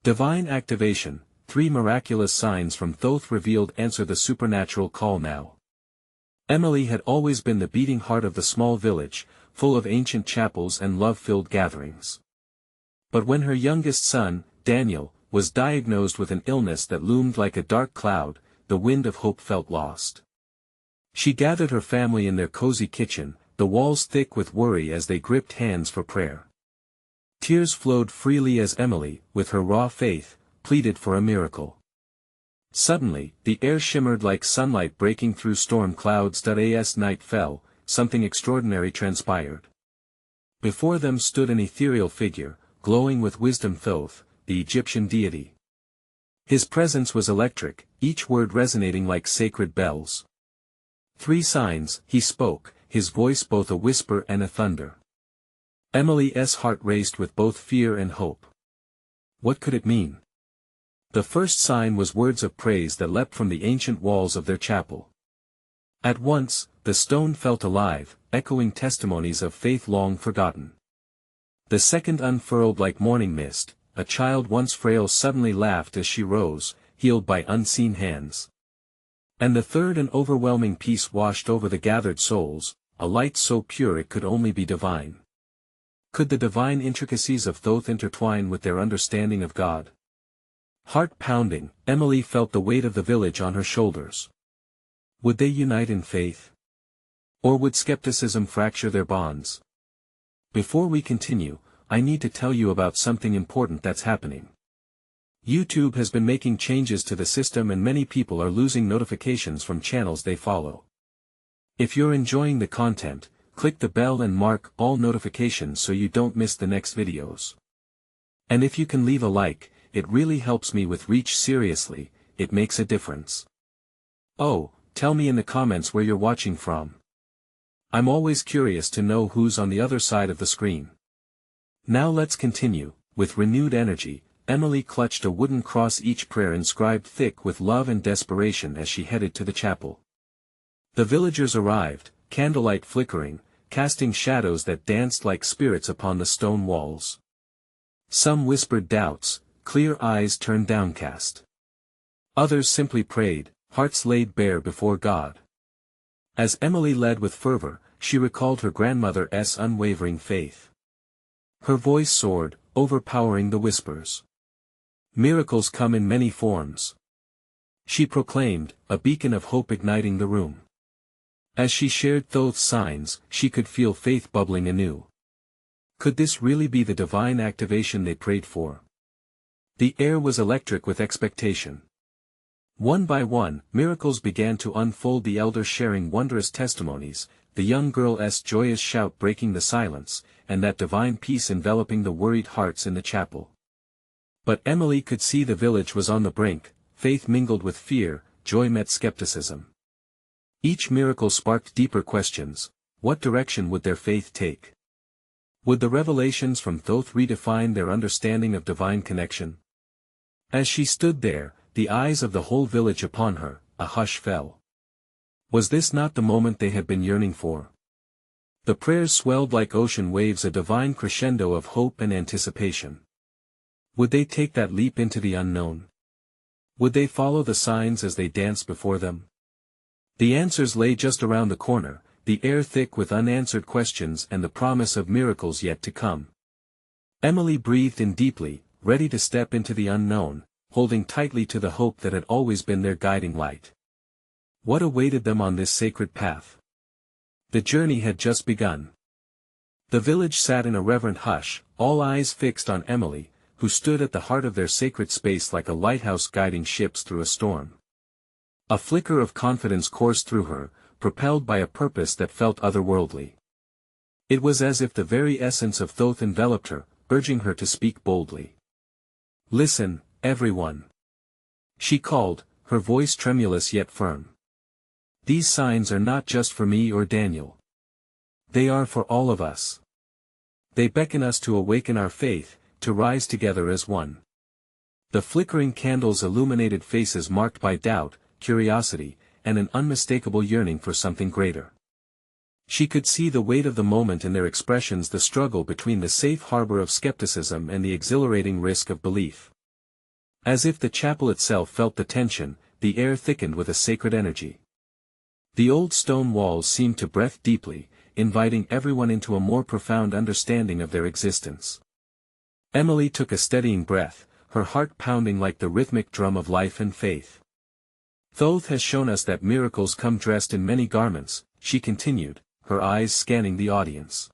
Divine activation, 3 miraculous signs from Thoth revealed answer the supernatural call now. Emily had always been the beating heart of the small village, full of ancient chapels and love-filled gatherings. But when her youngest son, Daniel, was diagnosed with an illness that loomed like a dark cloud, the wind of hope felt lost. She gathered her family in their cozy kitchen, the walls thick with worry as they gripped hands for prayer. Tears flowed freely as Emily, with her raw faith, pleaded for a miracle. Suddenly, the air shimmered like sunlight breaking through storm clouds. As night fell, something extraordinary transpired. Before them stood an ethereal figure, glowing with wisdom. Thoth, the Egyptian deity. His presence was electric, each word resonating like sacred bells. 3 signs, he spoke, his voice both a whisper and a thunder. Emily's heart raced with both fear and hope. What could it mean? The first sign was words of praise that leapt from the ancient walls of their chapel. At once, the stone felt alive, echoing testimonies of faith long forgotten. The second unfurled like morning mist, a child once frail suddenly laughed as she rose, healed by unseen hands. And the third an overwhelming peace washed over the gathered souls, a light so pure it could only be divine. Could the divine intricacies of Thoth intertwine with their understanding of God? Heart pounding, Emily felt the weight of the village on her shoulders. Would they unite in faith? Or would skepticism fracture their bonds? Before we continue, I need to tell you about something important that's happening. YouTube has been making changes to the system and many people are losing notifications from channels they follow. If you're enjoying the content, click the bell and mark all notifications so you don't miss the next videos. And if you can leave a like, it really helps me with reach. Seriously, it makes a difference. Oh, tell me in the comments where you're watching from. I'm always curious to know who's on the other side of the screen. Now let's continue. With renewed energy, Emily clutched a wooden cross, each prayer inscribed thick with love and desperation, as she headed to the chapel. The villagers arrived, candlelight flickering, casting shadows that danced like spirits upon the stone walls. Some whispered doubts, clear eyes turned downcast. Others simply prayed, hearts laid bare before God. As Emily led with fervor, she recalled her grandmother's unwavering faith. Her voice soared, overpowering the whispers. Miracles come in many forms, she proclaimed, a beacon of hope igniting the room. As she shared Thoth's signs, she could feel faith bubbling anew. Could this really be the divine activation they prayed for? The air was electric with expectation. One by one, miracles began to unfold, the elders sharing wondrous testimonies, the young girl's joyous shout breaking the silence, and that divine peace enveloping the worried hearts in the chapel. But Emily could see the village was on the brink. Faith mingled with fear, joy met skepticism. Each miracle sparked deeper questions. What direction would their faith take? Would the revelations from Thoth redefine their understanding of divine connection? As she stood there, the eyes of the whole village upon her, a hush fell. Was this not the moment they had been yearning for? The prayers swelled like ocean waves, a divine crescendo of hope and anticipation. Would they take that leap into the unknown? Would they follow the signs as they danced before them? The answers lay just around the corner, the air thick with unanswered questions and the promise of miracles yet to come. Emily breathed in deeply, ready to step into the unknown, holding tightly to the hope that had always been their guiding light. What awaited them on this sacred path? The journey had just begun. The village sat in a reverent hush, all eyes fixed on Emily, who stood at the heart of their sacred space like a lighthouse guiding ships through a storm. A flicker of confidence coursed through her, propelled by a purpose that felt otherworldly. It was as if the very essence of Thoth enveloped her, urging her to speak boldly. Listen, everyone. She called, her voice tremulous yet firm. These signs are not just for me or Daniel. They are for all of us. They beckon us to awaken our faith, to rise together as one. The flickering candles illuminated faces marked by doubt, curiosity, and an unmistakable yearning for something greater. She could see the weight of the moment in their expressions, the struggle between the safe harbor of skepticism and the exhilarating risk of belief. As if the chapel itself felt the tension, the air thickened with a sacred energy. The old stone walls seemed to breathe deeply, inviting everyone into a more profound understanding of their existence. Emily took a steadying breath, her heart pounding like the rhythmic drum of life and faith. Thoth has shown us that miracles come dressed in many garments, she continued, her eyes scanning the audience.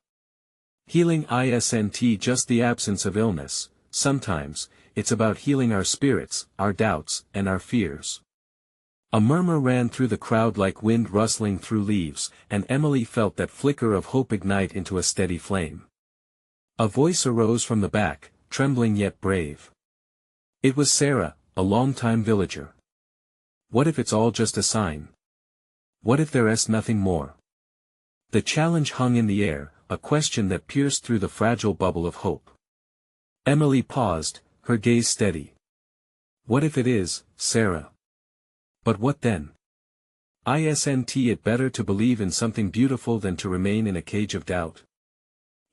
Healing isn't just the absence of illness, sometimes, it's about healing our spirits, our doubts, and our fears. A murmur ran through the crowd like wind rustling through leaves, and Emily felt that flicker of hope ignite into a steady flame. A voice arose from the back, trembling yet brave. It was Sarah, a longtime villager. What if it's all just a sign? What if there's nothing more? The challenge hung in the air, a question that pierced through the fragile bubble of hope. Emily paused, her gaze steady. What if it is, Sarah? But what then? Isn't it better to believe in something beautiful than to remain in a cage of doubt?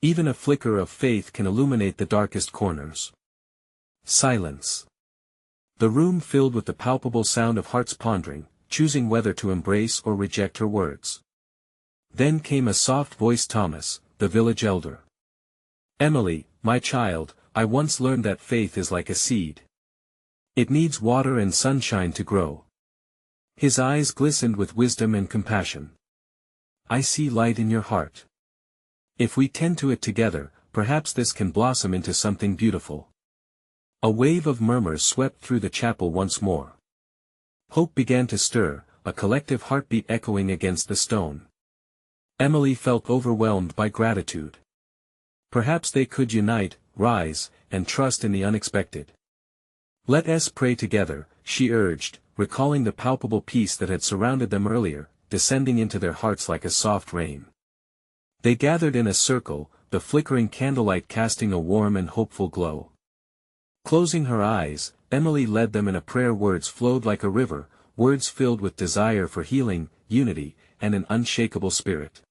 Even a flicker of faith can illuminate the darkest corners. Silence. The room filled with the palpable sound of hearts pondering, choosing whether to embrace or reject her words. Then came a soft-voiced Thomas, the village elder. Emily, my child, I once learned that faith is like a seed. It needs water and sunshine to grow. His eyes glistened with wisdom and compassion. I see light in your heart. If we tend to it together, perhaps this can blossom into something beautiful. A wave of murmurs swept through the chapel once more. Hope began to stir, a collective heartbeat echoing against the stone. Emily felt overwhelmed by gratitude. Perhaps they could unite, rise, and trust in the unexpected. Let us pray together, she urged, recalling the palpable peace that had surrounded them earlier, descending into their hearts like a soft rain. They gathered in a circle, the flickering candlelight casting a warm and hopeful glow. Closing her eyes, Emily led them in a prayer. Words flowed like a river, words filled with desire for healing, unity, and an unshakable spirit.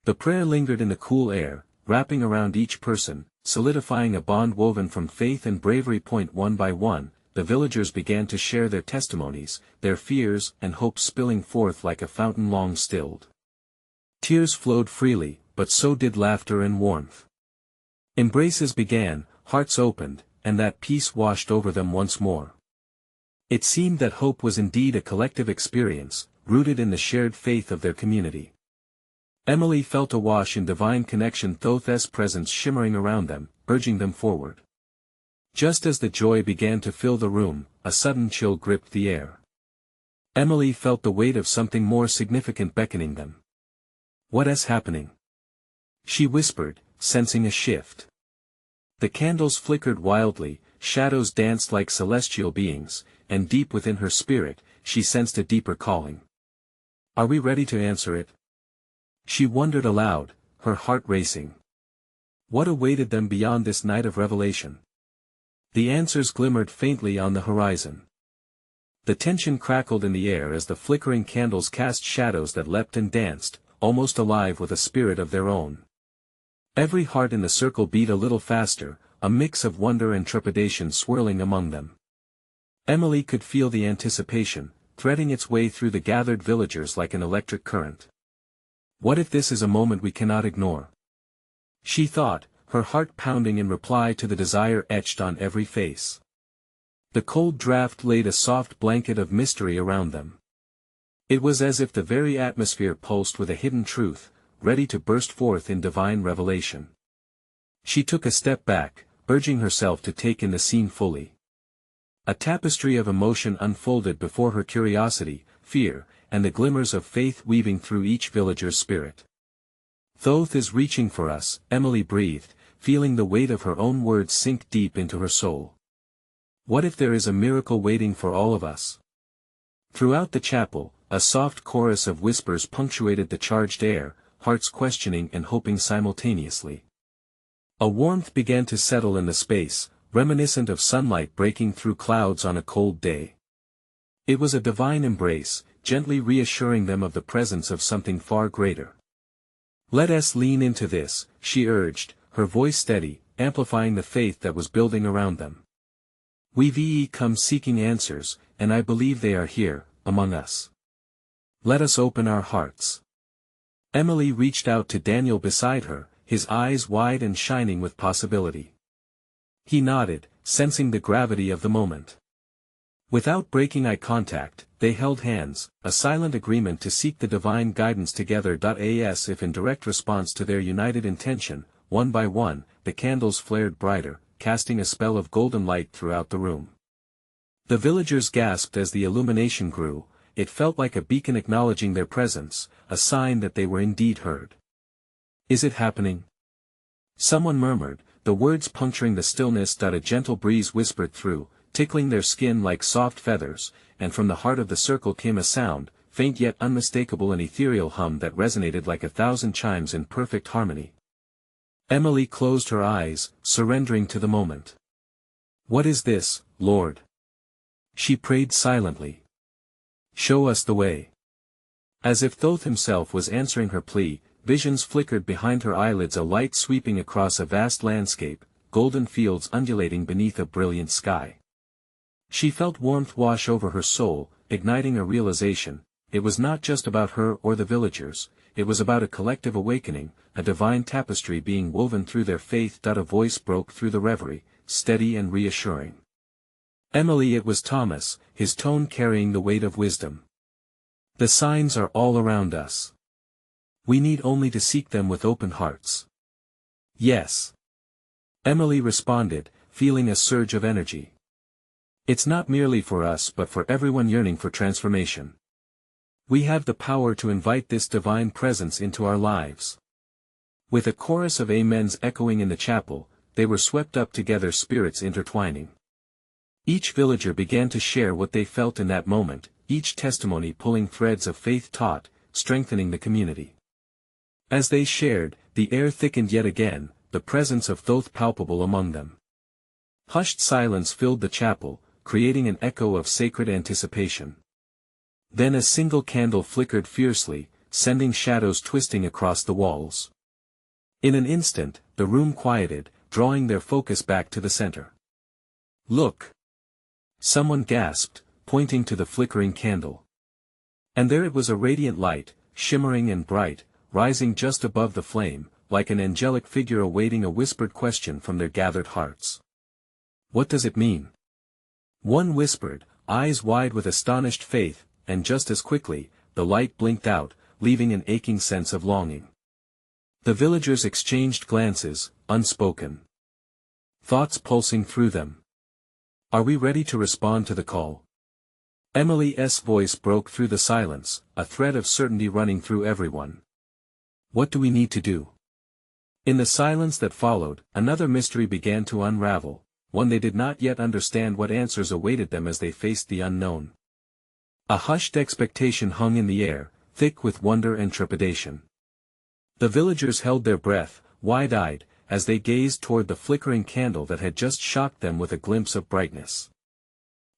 The prayer lingered in the cool air, wrapping around each person, solidifying a bond woven from faith and bravery. One by one, the villagers began to share their testimonies, their fears and hopes spilling forth like a fountain long stilled. Tears flowed freely, but so did laughter and warmth. Embraces began, hearts opened, and that peace washed over them once more. It seemed that hope was indeed a collective experience, rooted in the shared faith of their community. Emily felt awash in divine connection, Thoth's presence shimmering around them, urging them forward. Just as the joy began to fill the room, a sudden chill gripped the air. Emily felt the weight of something more significant beckoning them. What is happening? She whispered, sensing a shift. The candles flickered wildly, shadows danced like celestial beings, and deep within her spirit, she sensed a deeper calling. Are we ready to answer it? She wondered aloud, her heart racing. What awaited them beyond this night of revelation? The answers glimmered faintly on the horizon. The tension crackled in the air as the flickering candles cast shadows that leapt and danced, almost alive with a spirit of their own. Every heart in the circle beat a little faster, a mix of wonder and trepidation swirling among them. Emily could feel the anticipation, threading its way through the gathered villagers like an electric current. What if this is a moment we cannot ignore? She thought, her heart pounding in reply to the desire etched on every face. The cold draft laid a soft blanket of mystery around them. It was as if the very atmosphere pulsed with a hidden truth, ready to burst forth in divine revelation. She took a step back, urging herself to take in the scene fully. A tapestry of emotion unfolded before her: curiosity, fear, and the glimmers of faith weaving through each villager's spirit. Thoth is reaching for us, Emily breathed, feeling the weight of her own words sink deep into her soul. What if there is a miracle waiting for all of us? Throughout the chapel, a soft chorus of whispers punctuated the charged air, hearts questioning and hoping simultaneously. A warmth began to settle in the space, reminiscent of sunlight breaking through clouds on a cold day. It was a divine embrace, gently reassuring them of the presence of something far greater. Let us lean into this, she urged, her voice steady, amplifying the faith that was building around them. We've come seeking answers, and I believe they are here, among us. Let us open our hearts. Emily reached out to Daniel beside her, his eyes wide and shining with possibility. He nodded, sensing the gravity of the moment. Without breaking eye contact, they held hands, a silent agreement to seek the divine guidance together. As if in direct response to their united intention, one by one, the candles flared brighter, casting a spell of golden light throughout the room. The villagers gasped as the illumination grew. It felt like a beacon acknowledging their presence, a sign that they were indeed heard. Is it happening? Someone murmured, the words puncturing the stillness. A gentle breeze whispered through, tickling their skin like soft feathers, and from the heart of the circle came a sound, faint yet unmistakable, an ethereal hum that resonated like 1,000 chimes in perfect harmony. Emily closed her eyes, surrendering to the moment. What is this, Lord? She prayed silently. Show us the way. As if Thoth himself was answering her plea, visions flickered behind her eyelids, a light sweeping across a vast landscape, golden fields undulating beneath a brilliant sky. She felt warmth wash over her soul, igniting a realization. It was not just about her or the villagers, it was about a collective awakening, a divine tapestry being woven through their faith. A voice broke through the reverie, steady and reassuring. Emily, it was Thomas, his tone carrying the weight of wisdom. The signs are all around us. We need only to seek them with open hearts. Yes. Emily responded, feeling a surge of energy. It's not merely for us but for everyone yearning for transformation. We have the power to invite this divine presence into our lives. With a chorus of amens echoing in the chapel, they were swept up together, spirits intertwining. Each villager began to share what they felt in that moment, each testimony pulling threads of faith taut, strengthening the community. As they shared, the air thickened yet again, the presence of Thoth palpable among them. Hushed silence filled the chapel, creating an echo of sacred anticipation. Then a single candle flickered fiercely, sending shadows twisting across the walls. In an instant, the room quieted, drawing their focus back to the center. Look! Someone gasped, pointing to the flickering candle. And there it was, a radiant light, shimmering and bright, rising just above the flame, like an angelic figure awaiting a whispered question from their gathered hearts. What does it mean? One whispered, eyes wide with astonished faith, and just as quickly, the light blinked out, leaving an aching sense of longing. The villagers exchanged glances, unspoken. Thoughts pulsing through them. Are we ready to respond to the call? Emily's voice broke through the silence, a thread of certainty running through everyone. What do we need to do? In the silence that followed, another mystery began to unravel, one they did not yet understand what answers awaited them as they faced the unknown. A hushed expectation hung in the air, thick with wonder and trepidation. The villagers held their breath, wide-eyed, as they gazed toward the flickering candle that had just shocked them with a glimpse of brightness.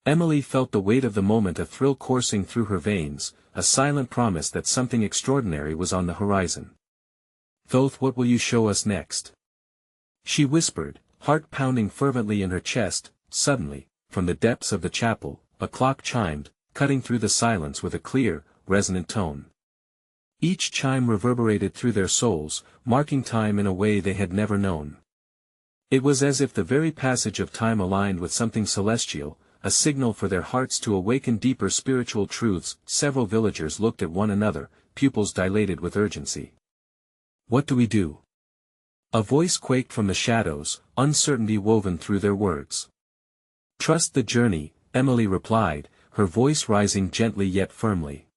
Emily felt the weight of the moment, a thrill coursing through her veins, a silent promise that something extraordinary was on the horizon. Thoth, what will you show us next? She whispered, heart pounding fervently in her chest. Suddenly, from the depths of the chapel, a clock chimed, cutting through the silence with a clear, resonant tone. Each chime reverberated through their souls, marking time in a way they had never known. It was as if the very passage of time aligned with something celestial, a signal for their hearts to awaken deeper spiritual truths. Several villagers looked at one another, pupils dilated with urgency. What do we do? A voice quaked from the shadows, uncertainty woven through their words. Trust the journey, Emily replied, her voice rising gently yet firmly.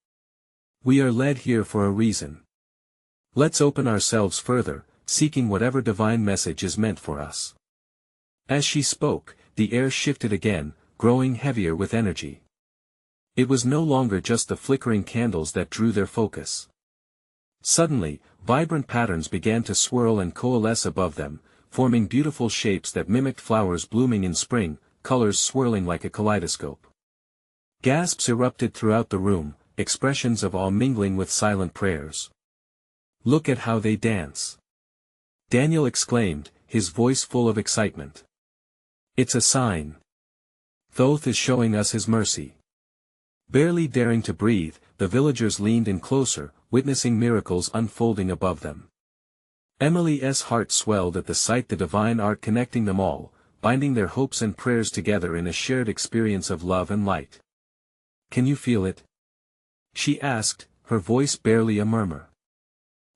We are led here for a reason. Let's open ourselves further, seeking whatever divine message is meant for us. As she spoke, the air shifted again, growing heavier with energy. It was no longer just the flickering candles that drew their focus. Suddenly, vibrant patterns began to swirl and coalesce above them, forming beautiful shapes that mimicked flowers blooming in spring, colors swirling like a kaleidoscope. Gasps erupted throughout the room, expressions of awe mingling with silent prayers. Look at how they dance! Daniel exclaimed, his voice full of excitement. It's a sign. Thoth is showing us his mercy. Barely daring to breathe, the villagers leaned in closer, witnessing miracles unfolding above them. Emily's heart swelled at the sight, the divine art connecting them all, binding their hopes and prayers together in a shared experience of love and light. "Can you feel it?" she asked, her voice barely a murmur.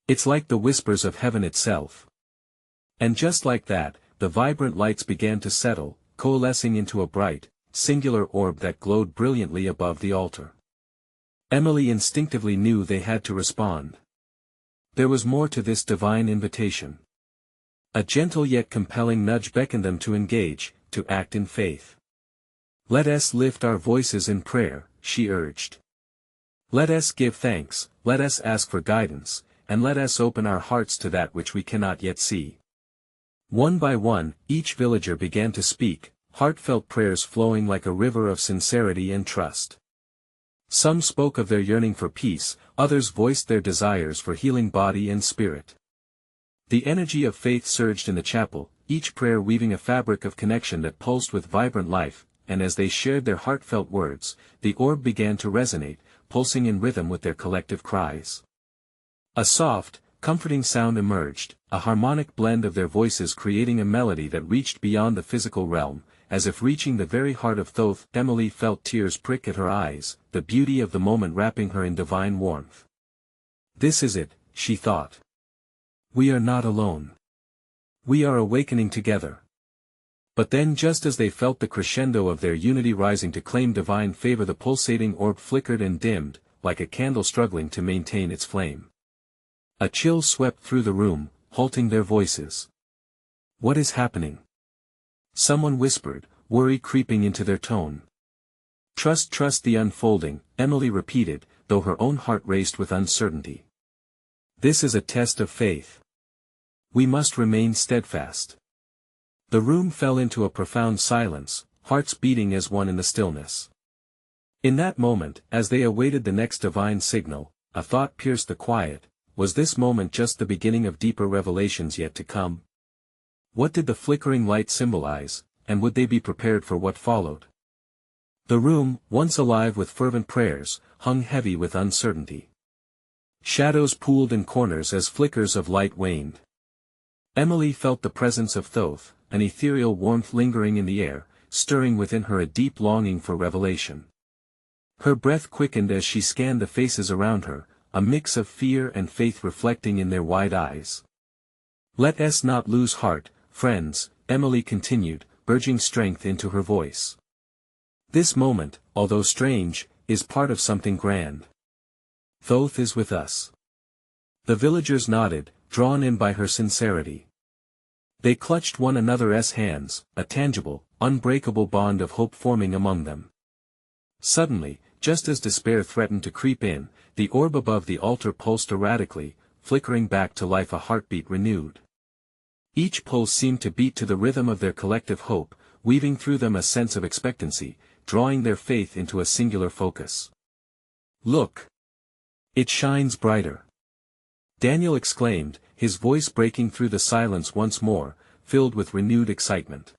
"It's like the whispers of heaven itself." And just like that, the vibrant lights began to settle, coalescing into a bright, singular orb that glowed brilliantly above the altar. Emily instinctively knew they had to respond. There was more to this divine invitation. A gentle yet compelling nudge beckoned them to engage, to act in faith. "Let us lift our voices in prayer," she urged. "Let us give thanks, let us ask for guidance, and let us open our hearts to that which we cannot yet see." One by one, each villager began to speak, heartfelt prayers flowing like a river of sincerity and trust. Some spoke of their yearning for peace, others voiced their desires for healing body and spirit. The energy of faith surged in the chapel, each prayer weaving a fabric of connection that pulsed with vibrant life, and as they shared their heartfelt words, the orb began to resonate, pulsing in rhythm with their collective cries. A soft, comforting sound emerged, a harmonic blend of their voices creating a melody that reached beyond the physical realm, as if reaching the very heart of Thoth. Emily felt tears prick at her eyes, the beauty of the moment wrapping her in divine warmth. "This is it," she thought. "We are not alone. We are awakening together." But then, just as they felt the crescendo of their unity rising to claim divine favor, the pulsating orb flickered and dimmed, like a candle struggling to maintain its flame. A chill swept through the room, halting their voices. "What is happening?" someone whispered, worry creeping into their tone. Trust the unfolding," Emily repeated, though her own heart raced with uncertainty. "This is a test of faith. We must remain steadfast." The room fell into a profound silence, hearts beating as one in the stillness. In that moment, as they awaited the next divine signal, a thought pierced the quiet. Was this moment just the beginning of deeper revelations yet to come? What did the flickering light symbolize, and would they be prepared for what followed? The room, once alive with fervent prayers, hung heavy with uncertainty. Shadows pooled in corners as flickers of light waned. Emily felt the presence of Thoth, an ethereal warmth lingering in the air, stirring within her a deep longing for revelation. Her breath quickened as she scanned the faces around her, a mix of fear and faith reflecting in their wide eyes. "Let us not lose heart, friends," Emily continued, urging strength into her voice. "This moment, although strange, is part of something grand. Thoth is with us." The villagers nodded, drawn in by her sincerity. They clutched one another's hands, a tangible, unbreakable bond of hope forming among them. Suddenly, just as despair threatened to creep in, the orb above the altar pulsed erratically, flickering back to life, a heartbeat renewed. Each pulse seemed to beat to the rhythm of their collective hope, weaving through them a sense of expectancy, drawing their faith into a singular focus. "Look! It shines brighter!" Daniel exclaimed, his voice breaking through the silence once more, filled with renewed excitement.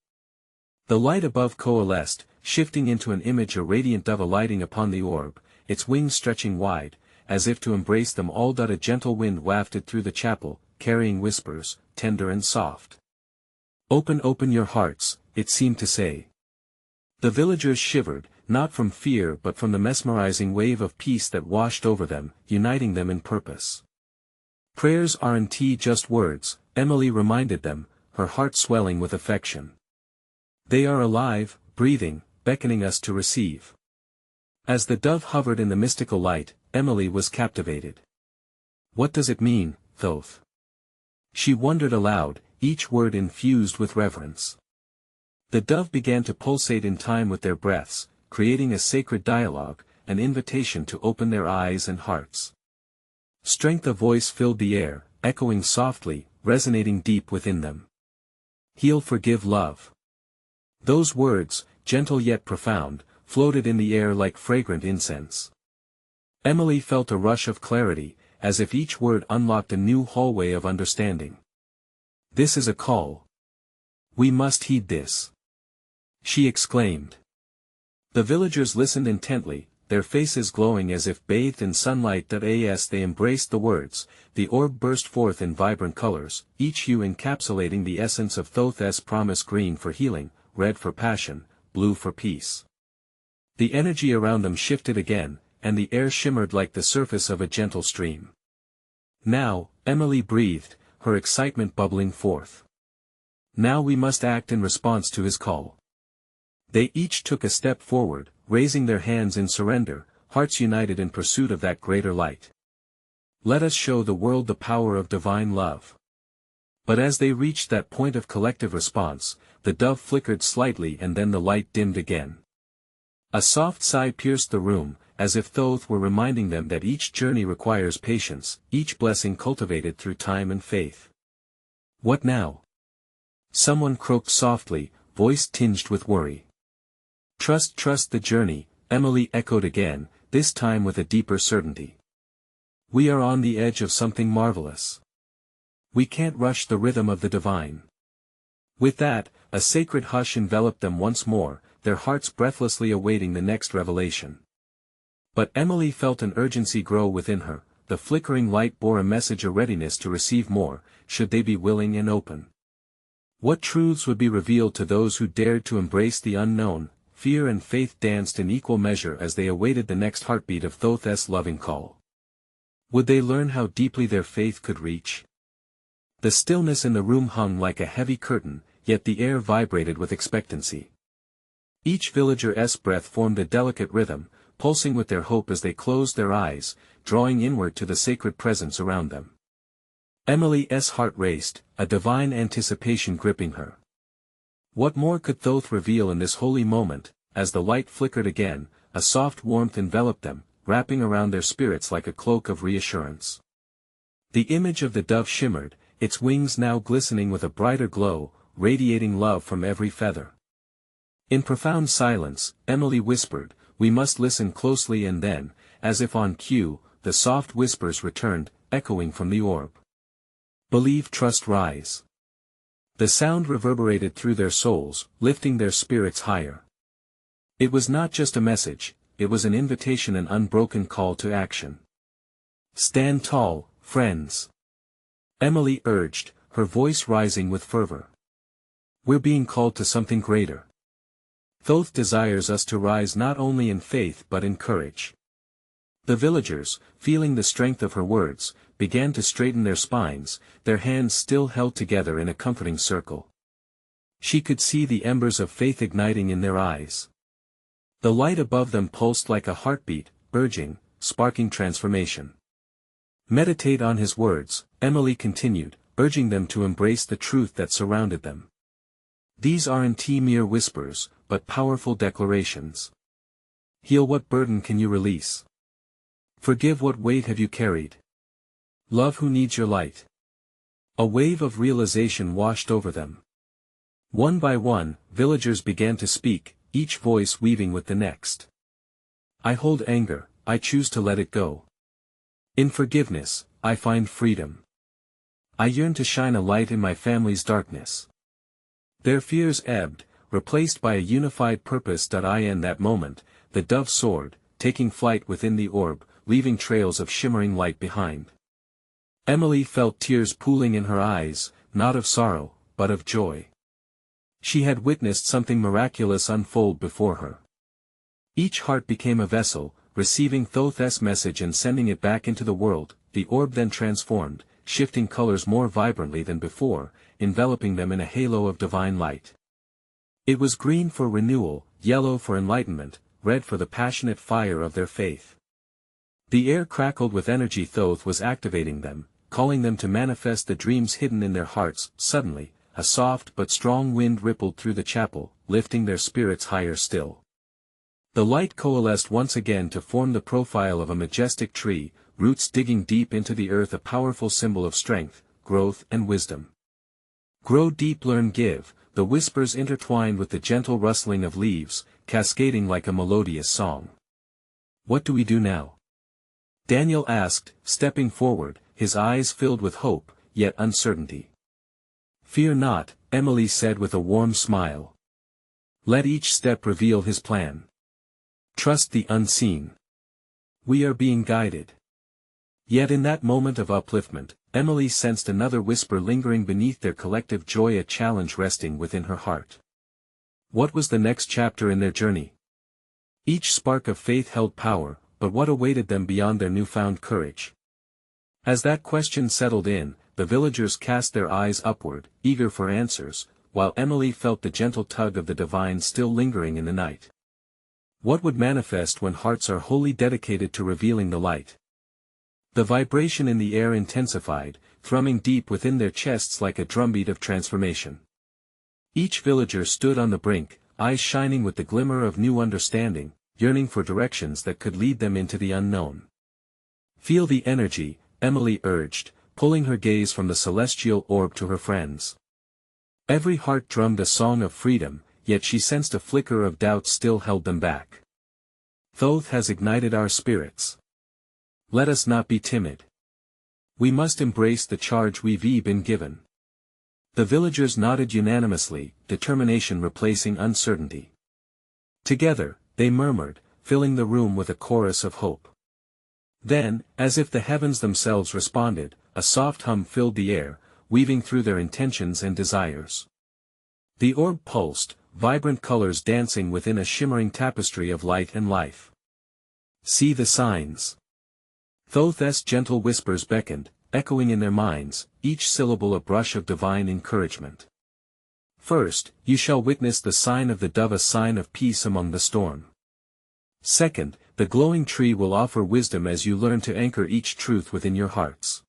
The light above coalesced, shifting into an image, a radiant dove alighting upon the orb, its wings stretching wide, as if to embrace them all. A gentle wind wafted through the chapel, carrying whispers, tender and soft. Open your hearts," it seemed to say. The villagers shivered, not from fear but from the mesmerizing wave of peace that washed over them, uniting them in purpose. "Prayers aren't just words," Emily reminded them, her heart swelling with affection. "They are alive, breathing, beckoning us to receive." As the dove hovered in the mystical light, Emily was captivated. "What does it mean, Thoth?" she wondered aloud, each word infused with reverence. The dove began to pulsate in time with their breaths, creating a sacred dialogue, an invitation to open their eyes and hearts. Strength of voice filled the air, echoing softly, resonating deep within them. "Heal, forgive, love." Those words, gentle yet profound, floated in the air like fragrant incense. Emily felt a rush of clarity, as if each word unlocked a new hallway of understanding. "This is a call. We must heed this," she exclaimed. The villagers listened intently, their faces glowing as if bathed in sunlight. As they embraced the words, the orb burst forth in vibrant colors, each hue encapsulating the essence of Thoth's promise: green for healing, red for passion, blue for peace. The energy around them shifted again, and the air shimmered like the surface of a gentle stream. Now, Emily breathed, her excitement bubbling forth. Now we must act in response to his call. They each took a step forward, raising their hands in surrender, hearts united in pursuit of that greater light. Let us show the world the power of divine love. But as they reached that point of collective response, the dove flickered slightly and then the light dimmed again. A soft sigh pierced the room, as if Thoth were reminding them that each journey requires patience, each blessing cultivated through time and faith. What now? Someone croaked softly, voice tinged with worry. Trust the journey, Emily echoed again, this time with a deeper certainty. We are on the edge of something marvelous. We can't rush the rhythm of the divine. With that, a sacred hush enveloped them once more, their hearts breathlessly awaiting the next revelation. But Emily felt an urgency grow within her, the flickering light bore a message, a readiness to receive more, should they be willing and open. What truths would be revealed to those who dared to embrace the unknown? Fear and faith danced in equal measure as they awaited the next heartbeat of Thoth's loving call. Would they learn how deeply their faith could reach? The stillness in the room hung like a heavy curtain, yet the air vibrated with expectancy. Each villager's breath formed a delicate rhythm, pulsing with their hope as they closed their eyes, drawing inward to the sacred presence around them. Emily's heart raced, a divine anticipation gripping her. What more could Thoth reveal in this holy moment? As the light flickered again, a soft warmth enveloped them, wrapping around their spirits like a cloak of reassurance. The image of the dove shimmered, its wings now glistening with a brighter glow, radiating love from every feather. In profound silence, Emily whispered, "We must listen closely," and then, as if on cue, the soft whispers returned, echoing from the orb. "Believe, trust, rise." The sound reverberated through their souls, lifting their spirits higher. It was not just a message, it was an invitation, an unbroken call to action. "Stand tall, friends," Emily urged, her voice rising with fervor. "We're being called to something greater. Thoth desires us to rise not only in faith but in courage." The villagers, feeling the strength of her words, began to straighten their spines, their hands still held together in a comforting circle. She could see the embers of faith igniting in their eyes. The light above them pulsed like a heartbeat, urging, sparking transformation. "Meditate on his words," Emily continued, urging them to embrace the truth that surrounded them. "These aren't mere whispers, but powerful declarations. Heal, what burden can you release? Forgive, what weight have you carried? Love, who needs your light?" A wave of realization washed over them. One by one, villagers began to speak, each voice weaving with the next. "I hold anger, I choose to let it go. In forgiveness, I find freedom. I yearn to shine a light in my family's darkness." Their fears ebbed, replaced by a unified purpose. In that moment, the dove soared, taking flight within the orb, leaving trails of shimmering light behind. Emily felt tears pooling in her eyes, not of sorrow, but of joy. She had witnessed something miraculous unfold before her. Each heart became a vessel, receiving Thoth's message and sending it back into the world. The orb then transformed, shifting colors more vibrantly than before, enveloping them in a halo of divine light. It was green for renewal, yellow for enlightenment, red for the passionate fire of their faith. The air crackled with energy. Thoth was activating them, calling them to manifest the dreams hidden in their hearts. Suddenly, a soft but strong wind rippled through the chapel, lifting their spirits higher still. The light coalesced once again to form the profile of a majestic tree, roots digging deep into the earth, a powerful symbol of strength, growth and wisdom. "Grow deep, learn, give," the whispers intertwined with the gentle rustling of leaves, cascading like a melodious song. "What do we do now?" Daniel asked, stepping forward, his eyes filled with hope, yet uncertainty. "Fear not," Emily said with a warm smile. "Let each step reveal his plan. Trust the unseen. We are being guided. Yet in that moment of upliftment, Emily sensed another whisper lingering beneath their collective joy, a challenge resting within her heart. What was the next chapter in their journey? Each spark of faith held power, but what awaited them beyond their newfound courage? As that question settled in, the villagers cast their eyes upward, eager for answers, while Emily felt the gentle tug of the divine still lingering in the night. What would manifest when hearts are wholly dedicated to revealing the light? The vibration in the air intensified, thrumming deep within their chests like a drumbeat of transformation. Each villager stood on the brink, eyes shining with the glimmer of new understanding, yearning for directions that could lead them into the unknown. Feel the energy, Emily urged, pulling her gaze from the celestial orb to her friends. Every heart drummed a song of freedom, yet she sensed a flicker of doubt still held them back. Thoth has ignited our spirits. Let us not be timid. We must embrace the charge we've been given. The villagers nodded unanimously, determination replacing uncertainty. Together, they murmured, filling the room with a chorus of hope. Then, as if the heavens themselves responded, a soft hum filled the air, weaving through their intentions and desires. The orb pulsed, vibrant colors dancing within a shimmering tapestry of light and life. See the signs. Thoth's gentle whispers beckoned, echoing in their minds, each syllable a brush of divine encouragement. First, you shall witness the sign of the dove, a sign of peace among the storm. Second, the glowing tree will offer wisdom as you learn to anchor each truth within your hearts.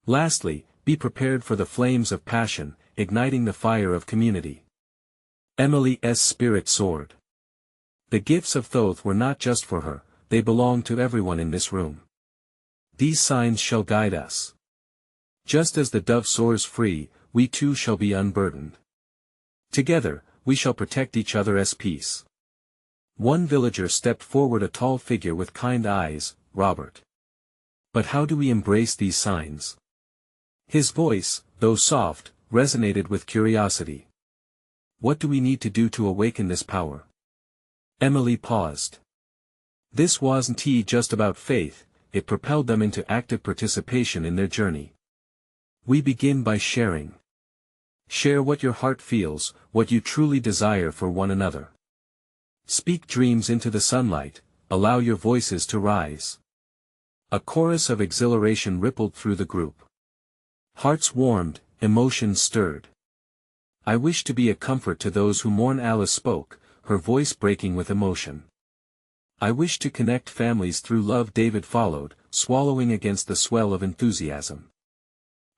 Lastly, be prepared for the flames of passion, igniting the fire of community. Emily's spirit soared. The gifts of Thoth were not just for her, they belonged to everyone in this room. These signs shall guide us. Just as the dove soars free, we too shall be unburdened. Together, we shall protect each other's peace. One villager stepped forward, a tall figure with kind eyes, Robert. But how do we embrace these signs? His voice, though soft, resonated with curiosity. What do we need to do to awaken this power? Emily paused. This wasn't just about faith, it propelled them into active participation in their journey. We begin by sharing. Share what your heart feels, what you truly desire for one another. Speak dreams into the sunlight, allow your voices to rise. A chorus of exhilaration rippled through the group. Hearts warmed, emotions stirred. I wish to be a comfort to those who mourn, Alice spoke, her voice breaking with emotion. I wish to connect families through love, David followed, swallowing against the swell of enthusiasm.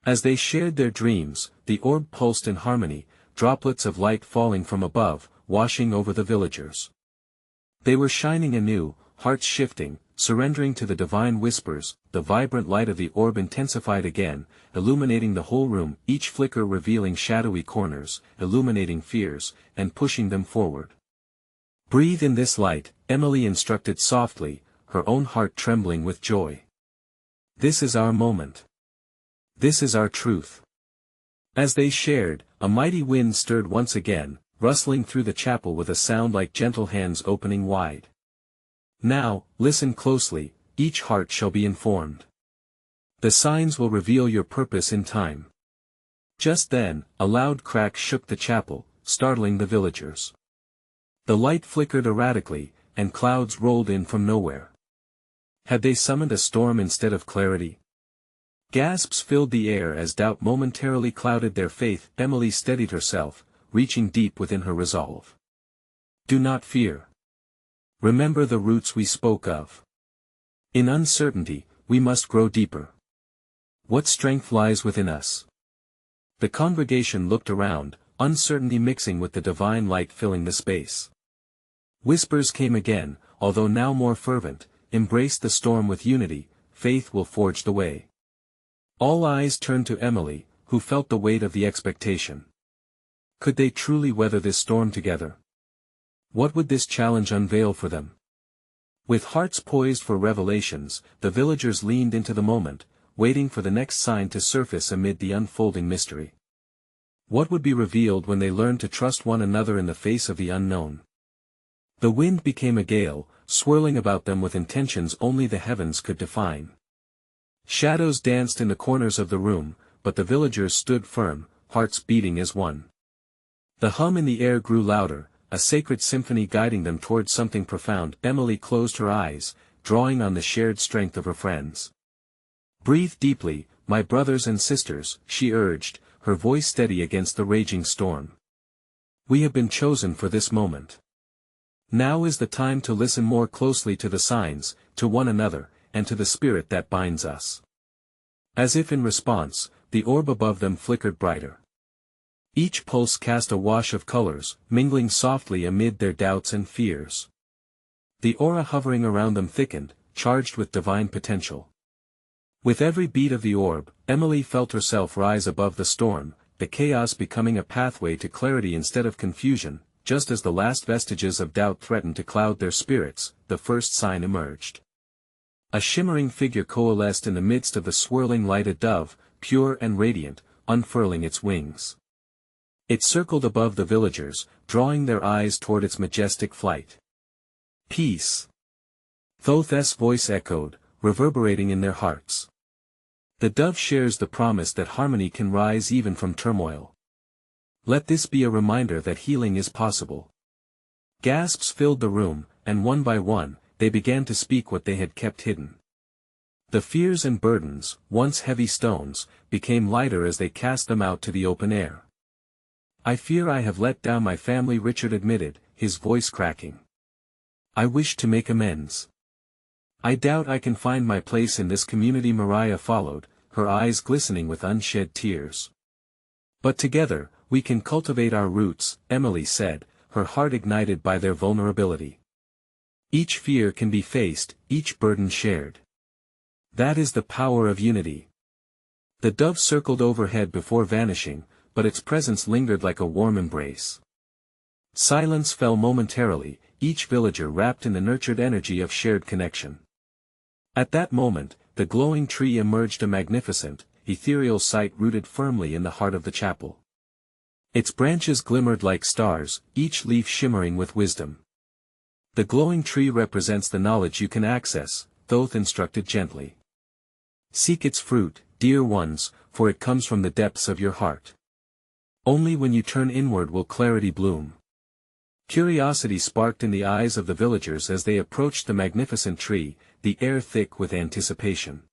As they shared their dreams, the orb pulsed in harmony, droplets of light falling from above, washing over the villagers. They were shining anew, hearts shifting, surrendering to the divine whispers. The vibrant light of the orb intensified again, illuminating the whole room, each flicker revealing shadowy corners, illuminating fears, and pushing them forward. Breathe in this light, Emily instructed softly, her own heart trembling with joy. This is our moment. This is our truth. As they shared, a mighty wind stirred once again, rustling through the chapel with a sound like gentle hands opening wide. Now, listen closely, each heart shall be informed. The signs will reveal your purpose in time. Just then, a loud crack shook the chapel, startling the villagers. The light flickered erratically, and clouds rolled in from nowhere. Had they summoned a storm instead of clarity? Gasps filled the air as doubt momentarily clouded their faith. Emily steadied herself, reaching deep within her resolve. Do not fear. Remember the roots we spoke of. In uncertainty, we must grow deeper. What strength lies within us? The congregation looked around, uncertainty mixing with the divine light filling the space. Whispers came again, although now more fervent, embrace the storm with unity, faith will forge the way. All eyes turned to Emily, who felt the weight of the expectation. Could they truly weather this storm together? What would this challenge unveil for them? With hearts poised for revelations, the villagers leaned into the moment, waiting for the next sign to surface amid the unfolding mystery. What would be revealed when they learned to trust one another in the face of the unknown? The wind became a gale, swirling about them with intentions only the heavens could define. Shadows danced in the corners of the room, but the villagers stood firm, hearts beating as one. The hum in the air grew louder, a sacred symphony guiding them towards something profound. Emily closed her eyes, drawing on the shared strength of her friends. "Breathe deeply, my brothers and sisters," she urged, her voice steady against the raging storm. "We have been chosen for this moment. Now is the time to listen more closely to the signs, to one another, and to the spirit that binds us." As if in response, the orb above them flickered brighter. Each pulse cast a wash of colors, mingling softly amid their doubts and fears. The aura hovering around them thickened, charged with divine potential. With every beat of the orb, Emily felt herself rise above the storm, the chaos becoming a pathway to clarity instead of confusion. Just as the last vestiges of doubt threatened to cloud their spirits, the first sign emerged. A shimmering figure coalesced in the midst of the swirling light, a dove, pure and radiant, unfurling its wings. It circled above the villagers, drawing their eyes toward its majestic flight. "Peace!" Thoth's voice echoed, reverberating in their hearts. The dove shares the promise that harmony can rise even from turmoil. Let this be a reminder that healing is possible. Gasps filled the room, and one by one, they began to speak what they had kept hidden. The fears and burdens, once heavy stones, became lighter as they cast them out to the open air. "I fear I have let down my family," Richard admitted, his voice cracking. "I wish to make amends. I doubt I can find my place in this community." Mariah followed, her eyes glistening with unshed tears. "But together, we can cultivate our roots," Emily said, her heart ignited by their vulnerability. "Each fear can be faced, each burden shared. That is the power of unity." The dove circled overhead before vanishing, but its presence lingered like a warm embrace. Silence fell momentarily, each villager wrapped in the nurtured energy of shared connection. At that moment, the glowing tree emerged, a magnificent, ethereal sight rooted firmly in the heart of the chapel. Its branches glimmered like stars, each leaf shimmering with wisdom. "The glowing tree represents the knowledge you can access," Thoth instructed gently. "Seek its fruit, dear ones, for it comes from the depths of your heart. Only when you turn inward will clarity bloom." Curiosity sparked in the eyes of the villagers as they approached the magnificent tree, the air thick with anticipation.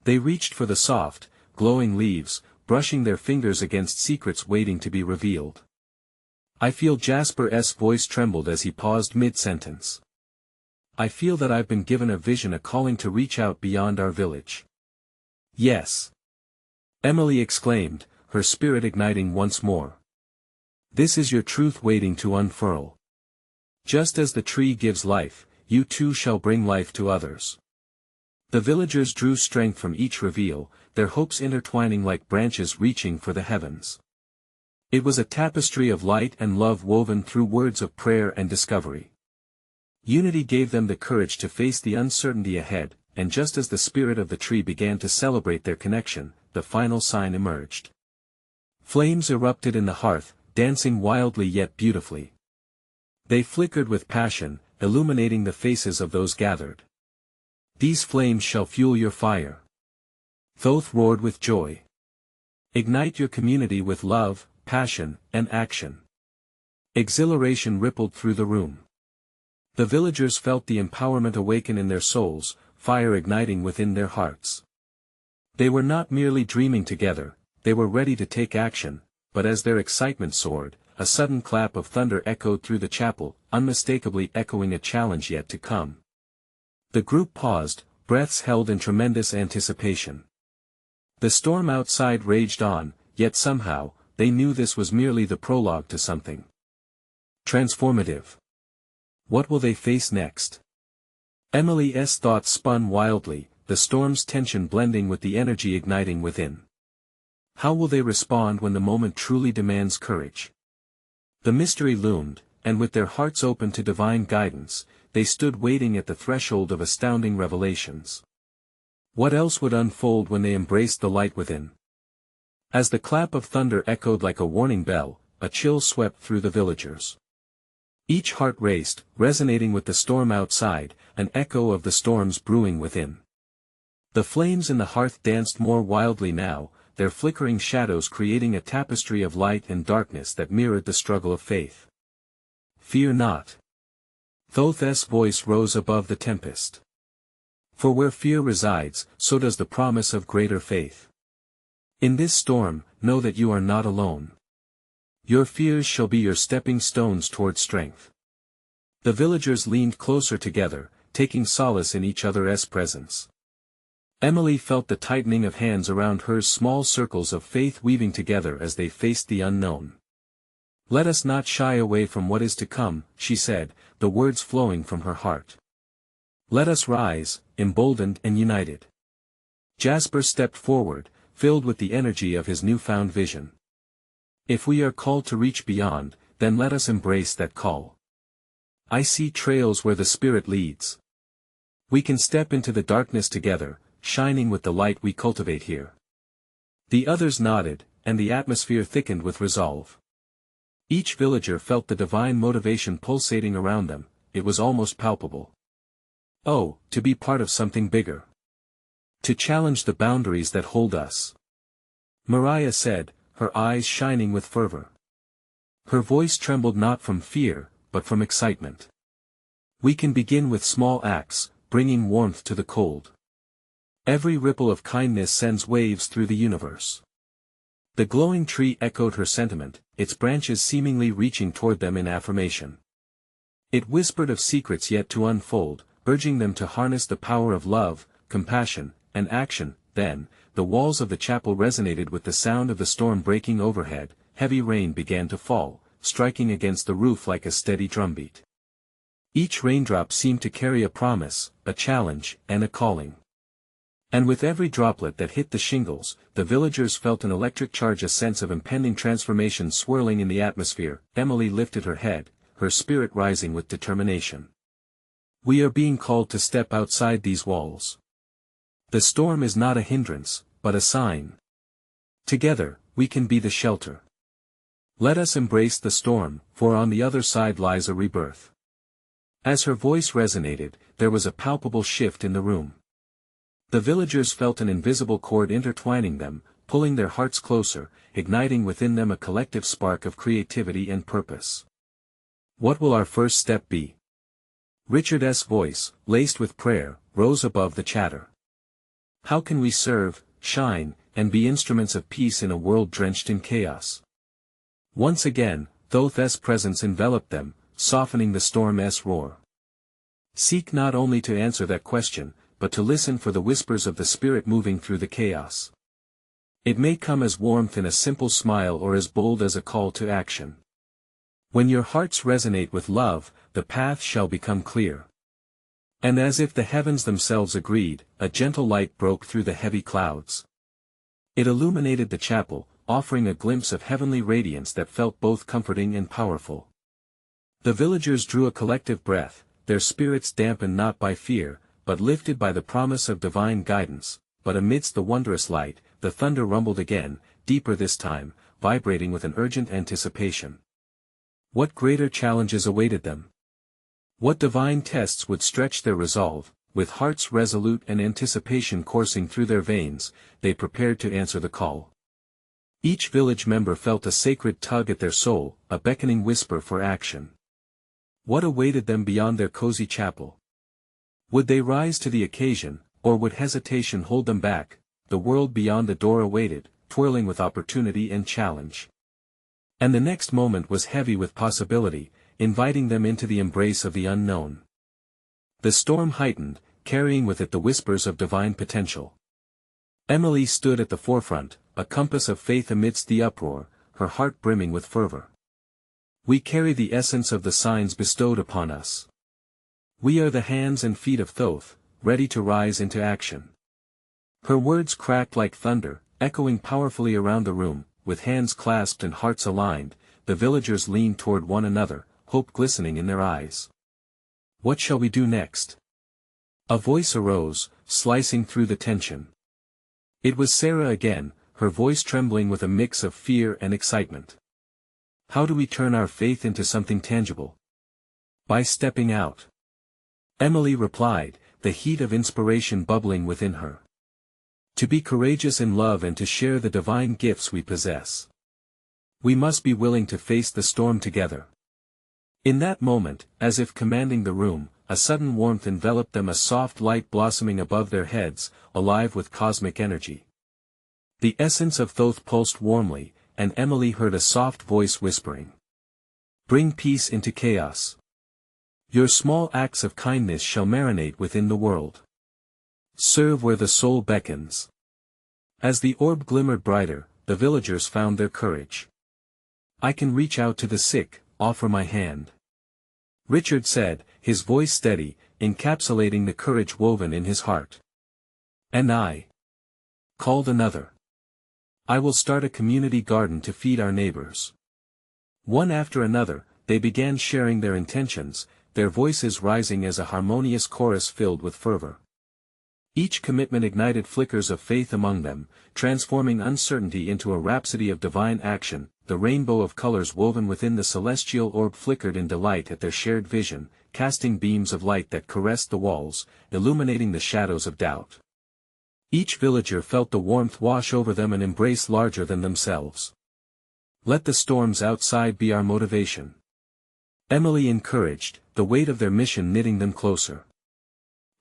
They reached for the soft, glowing leaves, brushing their fingers against secrets waiting to be revealed. "I feel," Jasper's voice trembled as he paused mid-sentence. "I feel that I've been given a vision, a calling to reach out beyond our village." "Yes!" Emily exclaimed, her spirit igniting once more. "This is your truth waiting to unfurl. Just as the tree gives life, you too shall bring life to others." The villagers drew strength from each reveal, their hopes intertwining like branches reaching for the heavens. It was a tapestry of light and love woven through words of prayer and discovery. Unity gave them the courage to face the uncertainty ahead, and just as the spirit of the tree began to celebrate their connection, the final sign emerged. Flames erupted in the hearth, dancing wildly yet beautifully. They flickered with passion, illuminating the faces of those gathered. "These flames shall fuel your fire." Thoth roared with joy. "Ignite your community with love, passion, and action." Exhilaration rippled through the room. The villagers felt the empowerment awaken in their souls, fire igniting within their hearts. They were not merely dreaming together, they were ready to take action. But as their excitement soared, a sudden clap of thunder echoed through the chapel, unmistakably echoing a challenge yet to come. The group paused, breaths held in tremendous anticipation. The storm outside raged on, yet somehow, they knew this was merely the prologue to something transformative. What will they face next? Emily's thoughts spun wildly, the storm's tension blending with the energy igniting within. How will they respond when the moment truly demands courage? The mystery loomed, and with their hearts open to divine guidance, they stood waiting at the threshold of astounding revelations. What else would unfold when they embraced the light within? As the clap of thunder echoed like a warning bell, a chill swept through the villagers. Each heart raced, resonating with the storm outside, an echo of the storms brewing within. The flames in the hearth danced more wildly now, their flickering shadows creating a tapestry of light and darkness that mirrored the struggle of faith. "Fear not." Thoth's voice rose above the tempest. "For where fear resides, so does the promise of greater faith. In this storm, know that you are not alone. Your fears shall be your stepping stones toward strength." The villagers leaned closer together, taking solace in each other's presence. Emily felt the tightening of hands around her, small circles of faith weaving together as they faced the unknown. "Let us not shy away from what is to come," she said, the words flowing from her heart. "Let us rise, emboldened and united." Jasper stepped forward, filled with the energy of his newfound vision. "If we are called to reach beyond, then let us embrace that call. I see trails where the Spirit leads. We can step into the darkness together, shining with the light we cultivate here." The others nodded, and the atmosphere thickened with resolve. Each villager felt the divine motivation pulsating around them, it was almost palpable. Oh, to be part of something bigger. To challenge the boundaries that hold us. Mariah said, her eyes shining with fervor. Her voice trembled not from fear, but from excitement. "We can begin with small acts, bringing warmth to the cold. Every ripple of kindness sends waves through the universe." The glowing tree echoed her sentiment, its branches seemingly reaching toward them in affirmation. It whispered of secrets yet to unfold, urging them to harness the power of love, compassion, and action. Then, the walls of the chapel resonated with the sound of the storm breaking overhead. Heavy rain began to fall, striking against the roof like a steady drumbeat. Each raindrop seemed to carry a promise, a challenge, and a calling. And with every droplet that hit the shingles, the villagers felt an electric charge, a sense of impending transformation swirling in the atmosphere. Emily lifted her head, her spirit rising with determination. "We are being called to step outside these walls. The storm is not a hindrance, but a sign. Together, we can be the shelter. Let us embrace the storm, for on the other side lies a rebirth." As her voice resonated, there was a palpable shift in the room. The villagers felt an invisible cord intertwining them, pulling their hearts closer, igniting within them a collective spark of creativity and purpose. "What will our first step be?" Richard's voice, laced with prayer, rose above the chatter. "How can we serve, shine, and be instruments of peace in a world drenched in chaos?" Once again, Thoth's presence enveloped them, softening the storm's roar. "Seek not only to answer that question, but to listen for the whispers of the Spirit moving through the chaos. It may come as warmth in a simple smile or as bold as a call to action. When your hearts resonate with love, the path shall become clear." And as if the heavens themselves agreed, a gentle light broke through the heavy clouds. It illuminated the chapel, offering a glimpse of heavenly radiance that felt both comforting and powerful. The villagers drew a collective breath, their spirits dampened not by fear, but lifted by the promise of divine guidance. But amidst the wondrous light, the thunder rumbled again, deeper this time, vibrating with an urgent anticipation. What greater challenges awaited them? What divine tests would stretch their resolve? With hearts resolute and anticipation coursing through their veins, they prepared to answer the call. Each village member felt a sacred tug at their soul, a beckoning whisper for action. What awaited them beyond their cozy chapel? Would they rise to the occasion, or would hesitation hold them back? The world beyond the door awaited, twirling with opportunity and challenge. And the next moment was heavy with possibility, inviting them into the embrace of the unknown. The storm heightened, carrying with it the whispers of divine potential. Emily stood at the forefront, a compass of faith amidst the uproar, her heart brimming with fervor. "We carry the essence of the signs bestowed upon us. We are the hands and feet of Thoth, ready to rise into action." Her words cracked like thunder, echoing powerfully around the room. With hands clasped and hearts aligned, the villagers leaned toward one another, hope glistening in their eyes. "What shall we do next?" A voice arose, slicing through the tension. It was Sarah again, her voice trembling with a mix of fear and excitement. "How do we turn our faith into something tangible?" By stepping out. Emily replied, the heat of inspiration bubbling within her. To be courageous in love and to share the divine gifts we possess. We must be willing to face the storm together. In that moment, as if commanding the room, a sudden warmth enveloped them, a soft light blossoming above their heads, alive with cosmic energy. The essence of Thoth pulsed warmly, and Emily heard a soft voice whispering. Bring peace into chaos. Your small acts of kindness shall marinate within the world. Serve where the soul beckons. As the orb glimmered brighter, the villagers found their courage. I can reach out to the sick, offer my hand. Richard said, his voice steady, encapsulating the courage woven in his heart. And I, called another. I will start a community garden to feed our neighbors. One after another, they began sharing their intentions, their voices rising as a harmonious chorus filled with fervor. Each commitment ignited flickers of faith among them, transforming uncertainty into a rhapsody of divine action. The rainbow of colors woven within the celestial orb flickered in delight at their shared vision, casting beams of light that caressed the walls, illuminating the shadows of doubt. Each villager felt the warmth wash over them, an embrace larger than themselves. Let the storms outside be our motivation. Emily encouraged, the weight of their mission knitting them closer.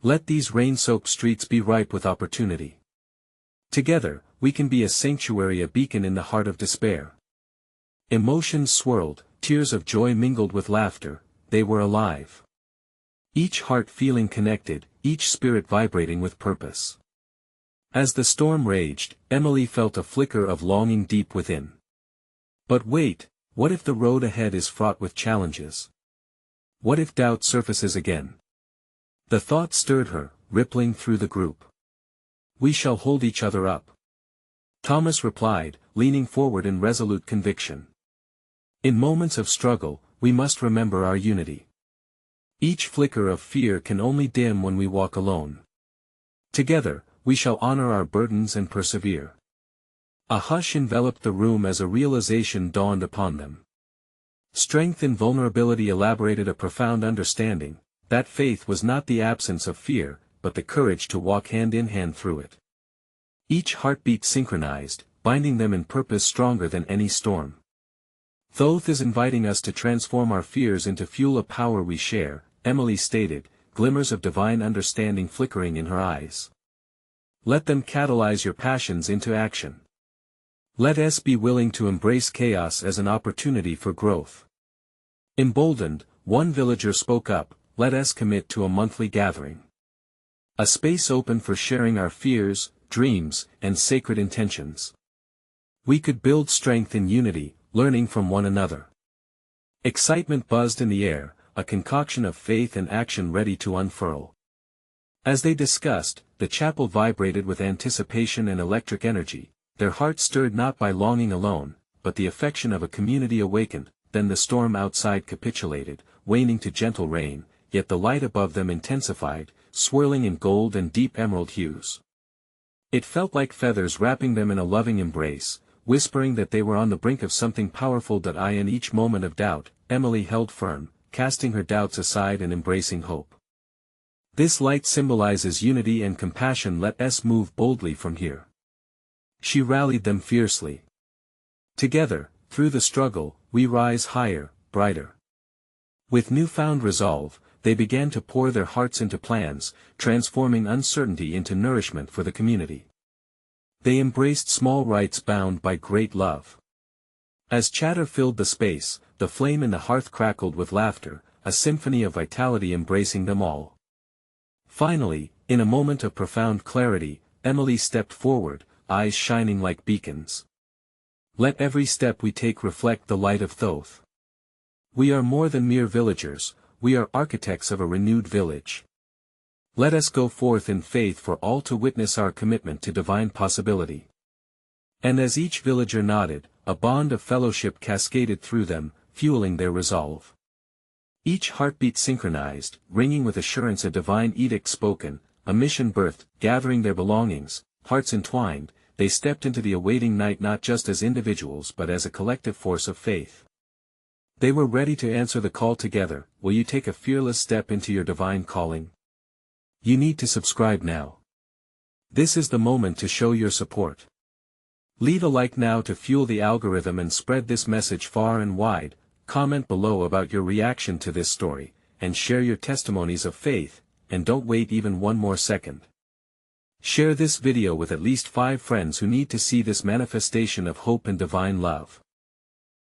Let these rain-soaked streets be ripe with opportunity. Together, we can be a sanctuary, a beacon in the heart of despair. Emotions swirled, tears of joy mingled with laughter, they were alive. Each heart feeling connected, each spirit vibrating with purpose. As the storm raged, Emily felt a flicker of longing deep within. But wait, what if the road ahead is fraught with challenges? What if doubt surfaces again? The thought stirred her, rippling through the group. We shall hold each other up. Thomas replied, leaning forward in resolute conviction. In moments of struggle, we must remember our unity. Each flicker of fear can only dim when we walk alone. Together, we shall honor our burdens and persevere. A hush enveloped the room as a realization dawned upon them. Strength in vulnerability elaborated a profound understanding, that faith was not the absence of fear, but the courage to walk hand in hand through it. Each heartbeat synchronized, binding them in purpose stronger than any storm. Thoth is inviting us to transform our fears into fuel, a power we share, Emily stated, glimmers of divine understanding flickering in her eyes. Let them catalyze your passions into action. Let us be willing to embrace chaos as an opportunity for growth. Emboldened, one villager spoke up, let us commit to a monthly gathering. A space open for sharing our fears, dreams, and sacred intentions. We could build strength in unity, learning from one another. Excitement buzzed in the air, a concoction of faith and action ready to unfurl. As they discussed, the chapel vibrated with anticipation and electric energy, their hearts stirred not by longing alone, but the affection of a community awakened. Then the storm outside capitulated, waning to gentle rain, yet the light above them intensified, swirling in gold and deep emerald hues. It felt like feathers wrapping them in a loving embrace, whispering that they were on the brink of something powerful. In each moment of doubt, Emily held firm, casting her doubts aside and embracing hope. This light symbolizes unity and compassion. Let us move boldly from here. She rallied them fiercely. Together, through the struggle, we rise higher, brighter. With newfound resolve, they began to pour their hearts into plans, transforming uncertainty into nourishment for the community. They embraced small rites bound by great love. As chatter filled the space, the flame in the hearth crackled with laughter, a symphony of vitality embracing them all. Finally, in a moment of profound clarity, Emily stepped forward, eyes shining like beacons. Let every step we take reflect the light of Thoth. We are more than mere villagers, we are architects of a renewed village. Let us go forth in faith for all to witness our commitment to divine possibility. And as each villager nodded, a bond of fellowship cascaded through them, fueling their resolve. Each heartbeat synchronized, ringing with assurance, a divine edict spoken, a mission birthed. Gathering their belongings, hearts entwined, they stepped into the awaiting night not just as individuals but as a collective force of faith. They were ready to answer the call together. Will you take a fearless step into your divine calling? You need to subscribe now. This is the moment to show your support. Leave a like now to fuel the algorithm and spread this message far and wide. Comment below about your reaction to this story, and share your testimonies of faith, and don't wait even one more second. Share this video with at least 5 friends who need to see this manifestation of hope and divine love.